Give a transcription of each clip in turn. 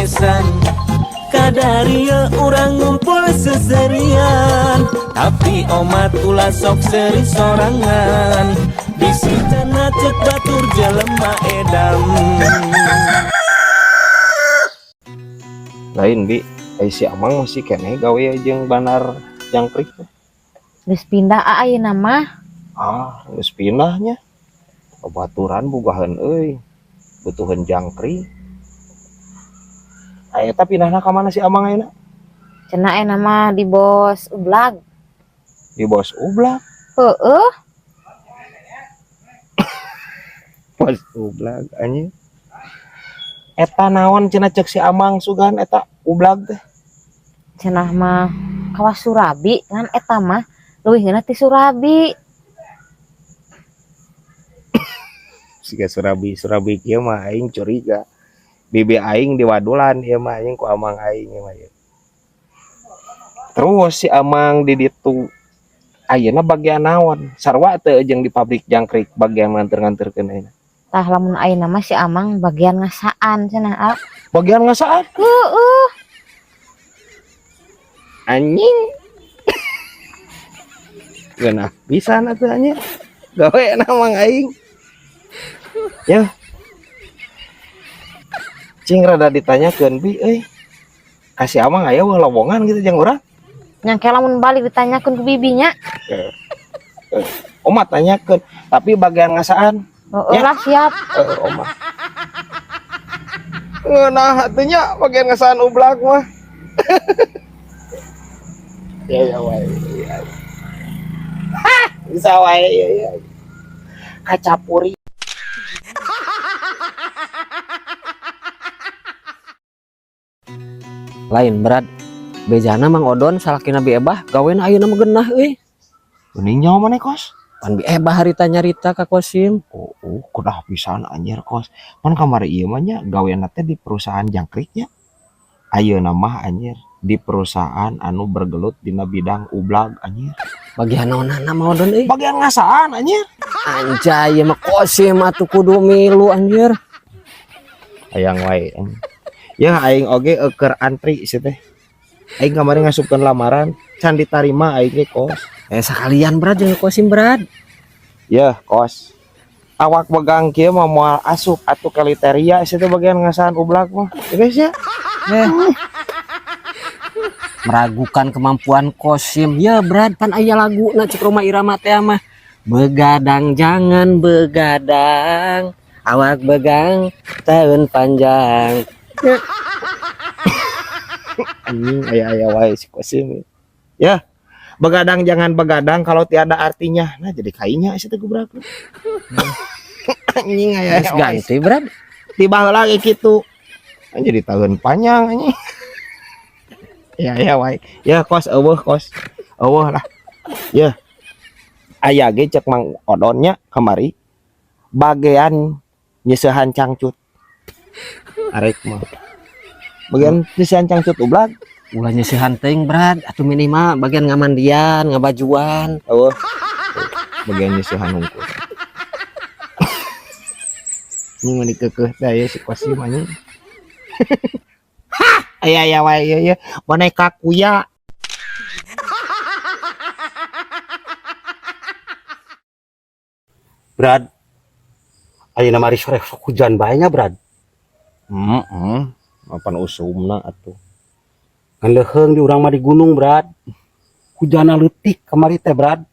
bebesan kadaria orang ngumpul seserian, tapi omat ulah sok seri sorangan, bisitana cek batur jelema edam. Lain bi, si Amang masih kene gawe jeung banar jangkrik. Geus pindah ayeuna mah. Geus pindahnya. Baturan bugahan euy. Butuhan jangkrik. Eta pindahna ka mana si Amang ayeuna? Cenah ayeuna mah di Bos Ublag. Di Bos Ublag. Heueuh. Bos Ublag anjing. Eta naon cenah cek si Amang sugan eta Ublag teh? Cenah mah kawas Surabi ngan eta mah leuwihna ti Surabi. Siga Surabi kieu mah aing curiga. Bibi aing di wadulan ieu mah aing ku Amang aing mah. Terus si Amang di ditu ayeuna bagian naon? Sarwa teu jeung di pabrik jangkrik bagian nganter-nganterkeun ayeuna. Tah lamun ayeuna mah si Amang bagian ngasaan cenah. Bagian ngasaan? Heueuh. Anjing. Geunah pisan atuh anjing. Gawe na Mang aing. Ya. Cing rada ditanyakeun bi euy. Kasih Amang aya lowongan gitu jeung urang. Nyangke lamun balik ditanyakeun ku bibinya. Oma tanyakeun, tapi bagian ngasaan. Heueuh lah siap. Oma. Ngeunah atunya bagian ngasaan Ublag mah. Ya wae. Bisa wae ya. Kacapuri. Lain berat bejana Mang Odon salakina bi ebah gawean ayeuna mah geunah euy. Geuning nyawa maneh kos? Pan bi ebah harita nyarita ka Kosim. Kudah pisan anjir kos. Pan kamari ieu mah nya gaweanna teh di perusahaan jangkriknya. Ayeuna mah anjir di perusahaan anu bergelut dina bidang Ublag anjir. Bagian naonana Mang Odon euy? Bagian ngasaan anjir. Anjay ieu mah Kosim atuh kudu milu anjir. Hayang wae. Ya aing oge keur antri sia teh. Aing kamari ngasupkeun lamaran can ditarima aing ge kos. Sekalian berat jeung Kosim berat. Ya kos. Awak pegang kieu mah moal asup atuh kriteria sia teh bagian ngasaan Ublag mah. Ya guys ya. Meragukan kemampuan Kosim. Ya berat pan aya laguna cek Roma Irama teh mah. Begadang jangan begadang. Awak begang tahun panjang. Anjing aya wae si Kosim. Ya. Begadang jangan begadang kalau tiada artinya. Nah jadi kainya sia teh gubrak. Anjing aya ganti berat. Tiba lagi kitu. Jadi tahun panjang anjing. Ya wae. Ya kos eueuh kos. Eueuh lah. Ya. Aya ge cek Mang Odonnya kamari bagian nyeusehan cangcut. Arek mah. Bagian nyeusehan cangcut Ublag. Ulah nyeusehan teuing berat atuh minimal bagian ngamandian, ngabajuan. Eueuh. Bagian nyeusehan hungkul. Ini mah dikeukeuh teh si Kosim anjing. Aya wae ya. Boneka kuya. Brad, ayeuna mari sore sok hujan bae nya, Brad. Mapan usumna atuh. Kan leuheung di urang mah di gunung, Brad. Hujanna leutik kamari teh, Brad.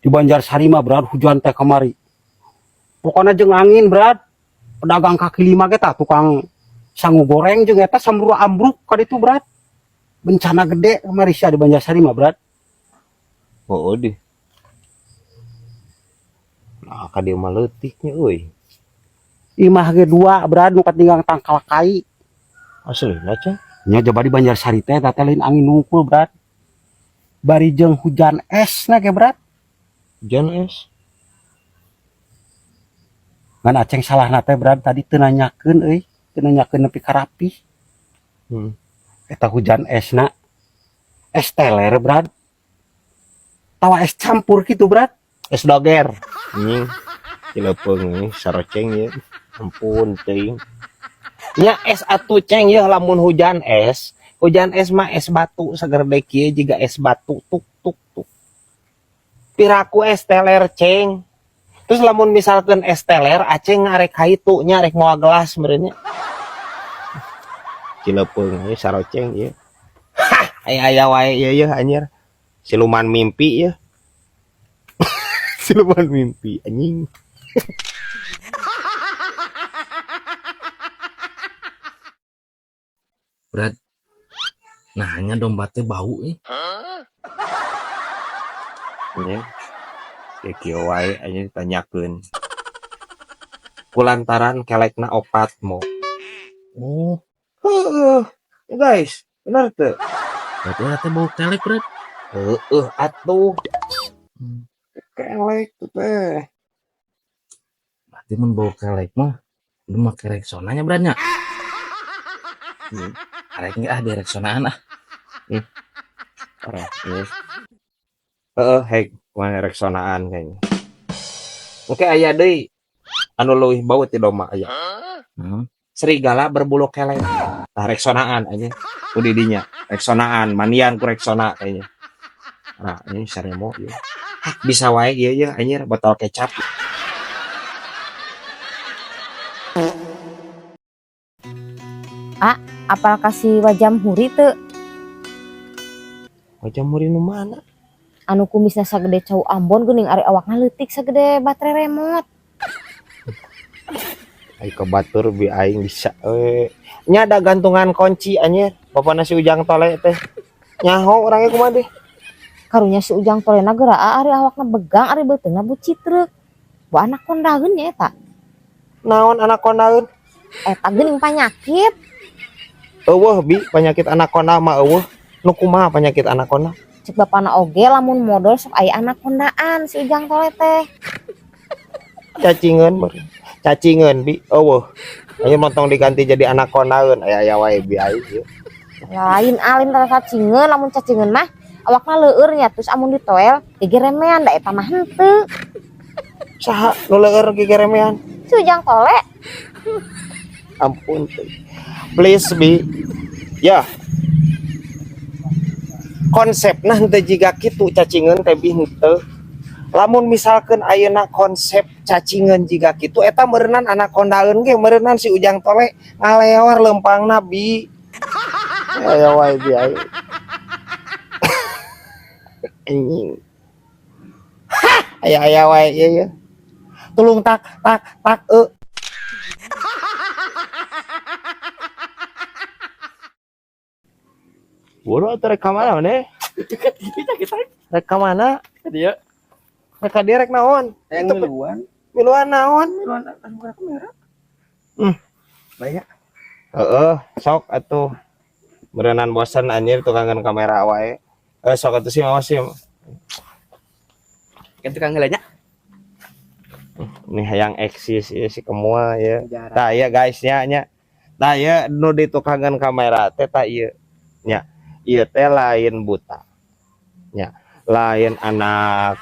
Di Banjarsari mah, Brad, hujan teh kamari. Pokona jeung angin, Brad. Pedagang kaki lima ge tah tukang sangu goreng jeung eta samru ambruk ka ditu, Brad. Bencana gede kamari sia di Banjarsari mah, Brad. Oh, deh. Nah, ka dieu mah leutiknya euy. Imah ge dua, Brad, nu katinggal tangkal kai. Aslina cenah. Nya coba di Banjarsari teh teh lain angin nungkul, Brad. Bari jeung hujan es na ge, Brad. Hujan es. Ngan aceng salahna teh, Brad, tadi teu nanyakeun euy, teu nanyakeun nepi ka rapih. Eta hujan esna. Es teler, Brad. Tawa es campur gitu, Brad. Es doger. Cilepeung nih saroceng ya. Ampun teuing. nya es atuh ceng ya lamun hujan es mah es batu sagede kieu jiga es batu tuk tuk tuk piraku es teler ceng terus lamun misalkan es teler aceng ngarek kaitu nya rek moal gelas meureunnya cilepeung ieu saroceng ieu aya wae ieu anjir siluman mimpi ya siluman mimpi anjing Brad, nanya domba teh bau anjing ya kieu wae anjing ditanyakeun kulantaran kelekna opatmo Oh, heuh guys bener teu berarti eta teh bau kelek, Brad. heuh atuh Hmm, kelek tuh teh berarti mun bau kelek mah lu make reksonanya, Bradnya. Hmm. Arek ge di reksonaan ah. Parah, iya. Heeh, hek, mana reksonaan kayaknya. Oke, aya deui anu leuwih bau ti domba aya. Hmm. Serigala berbulu kelek. Tah reksonaan aja. Ku di dinya, reksonaan, mandian ku reksona kayaknya. Nah, ini saremo ieu. Bisa wae ieu ya anjir botol kecap. Apal kasih wajam huri teu Wajah muri nu mana? anu kumisna sagede cau Ambon geuning ari awakna leutik sagede baterai remote. Ai ke batur bi aing bisa nya ada gantungan kunci anjir. Bapana si Ujang Tole teh. Nyaho orangnya kumaha deh. Karunya si Ujang Tolena geura ari awakna begang ari beuteungna bucit truk. Bu anak kondageun nya eta. Naon anakondaeun? Eta geuning panyakit. Eueuh bi penyakit anakonda mah eueuh. Nu kumaha penyakit anakonda? Cek bapana oge lamun modal sok aya anakondaan si Ujang Tole teh. Cacingeun beureun. Cacingeun bi eueuh. Aya montong diganti jadi anakondaeun aya wae bi aing ieu. Lain alin rasa cacingeun lamun cacingeun mah awakna leueur nya terus amun ditoel gegeremean da eta mah henteu. Saha nu leueur gegeremean? Si Ujang Tole Ampun teh. Please bi. Ya. Konsepna henteu jiga kitu cacingeun teh bi henteu. Lamun misalkan ayeuna konsep cacingeun jiga kitu eta meureunan anakondaeun ge meureunan si Ujang Tole ngaleor lempangna bi. Aya wae bi aing. Anjing. Aya wae ieu ya. Tulung tak Boro atau rek mana mana? Rek mana? Dia Rek dia rek naon? yang miluan Miluan naon? kamera. Banyak. Sok atuh. Berenan bosan anjir tukangan kamera wae. Sok atuh sih mau sih. Kan tukang gelanya. Ini yang eksis ya si kemua ya. Tah ya guys nya. Tah ya nu ditukangan kamera teh tah ieu. Nya. Ieu teh lain buta. Nya. Lain anak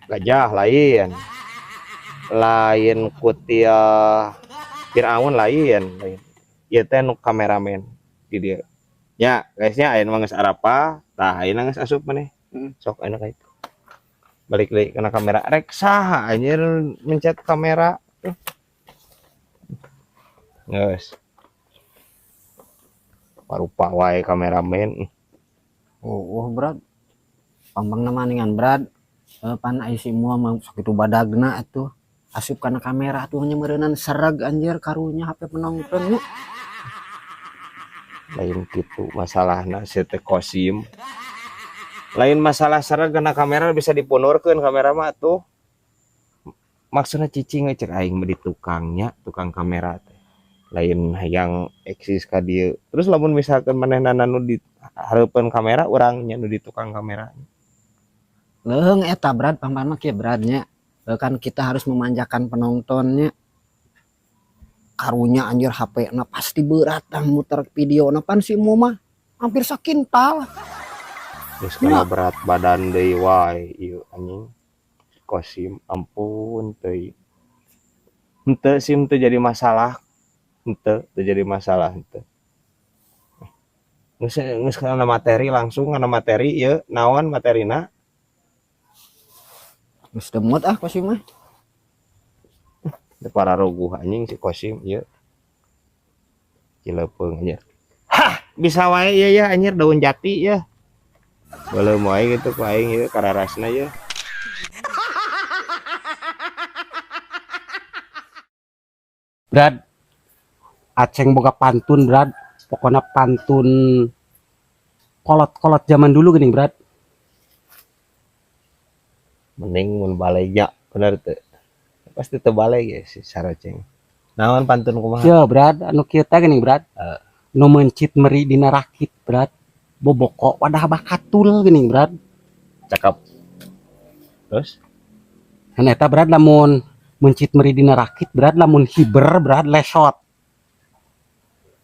gajah lain. Lain kutia Firaun lain. Ieu teh nu kameramen di dieu. Nya, guysnya aya mah geus arapa, tah ayeuna geus asup maneh. Sok anu ka itu. Balik deui kana kamera. Rek saha anjir mencet kamera. Geus. Parupa wae kameramen. Brad. Pambangna maningan Brad. Pan aya si mua mah sakitu badagna atuh. Asup kana kamera atuh nya meureunan sereg anjir karunya HP penonton. Lain gitu masalahna si teh kosim. Lain masalah sereg kana kamera bisa dipunurkeun kamera mah tuh. Maksudna cicing cek aing mah di tukangnya, tukang kamera teh. Lain hayang eksis ka dieu. Terus lamun misalkan manehna nu di hareupeun kamera urang nya nu di tukang kamera. Leung eta Brad pampan mah kieu Bradnya. Kan kita harus memanjakan penontonnya. Karunya anjir HP na pasti berat tah muter video na pan si mu mah hampir sakintal. Terus kana berat badan deui wae ieu anjing. Kosim ampun teuy. Henteu sim teu jadi masalah. Henteu teu jadi masalah henteu. Geus kana materi langsung kana materi ieu naon materina? Geus demut ah Kosim mah. Teu pararuguh anjing si Kosim ieu. Cilepeung anjir. Hah, bisa wae ieu ya anjir daun jati ya. Beuleum wae gitu ku aing ieu kararasna ya. Brad, Aceng boga pantun Brad, pokoknya pantun kolot-kolot zaman dulu gini Brad. Mending mun balegnya bener teu. Pasti teu baleg ya si Saraceng. Naon pantun kumaha? Ya Brad, anu kieu teh geuning Brad. Nu mencit meri dina rakit Brad. Boboko wadah bakatul geuning Brad. Cakep. Terus Kan eta Brad lamun mencit meri dina rakit Brad, lamun hiber Brad lesot.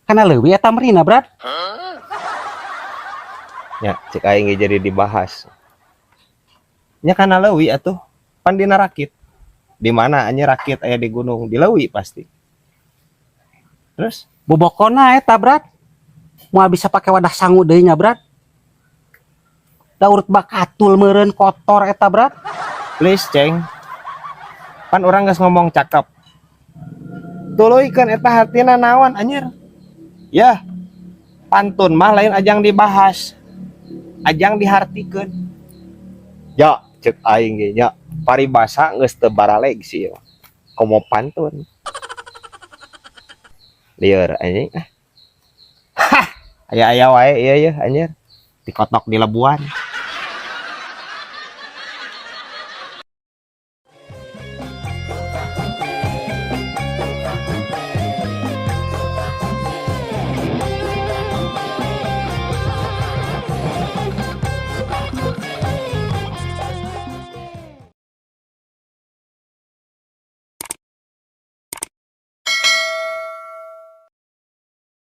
Kana leuwih eta merina Brad. nya cek aing ge jadi dibahas. Nya kana leuwih atuh pan dina rakit. Di mana anjir rakit aya di gunung? Di leuwih pasti. Terus Bobokona eta Brad. Moal bisa pakai wadah sangu deui nya Brad. Da urut bakatul meureun kotor eta Brad. please ceng. Pan orang geus ngomong cakep. Tuluikeun eta hartina naon anjir? Yah. Pantun mah lain ajang dibahas. Ajang dihartikeun. Ya, cek aing ge nya. Paribasa geus teu baraleg sih. Komo pantun. Lieur anjing. Aya-aya wae ieu anjir. Dikotok di Labuan.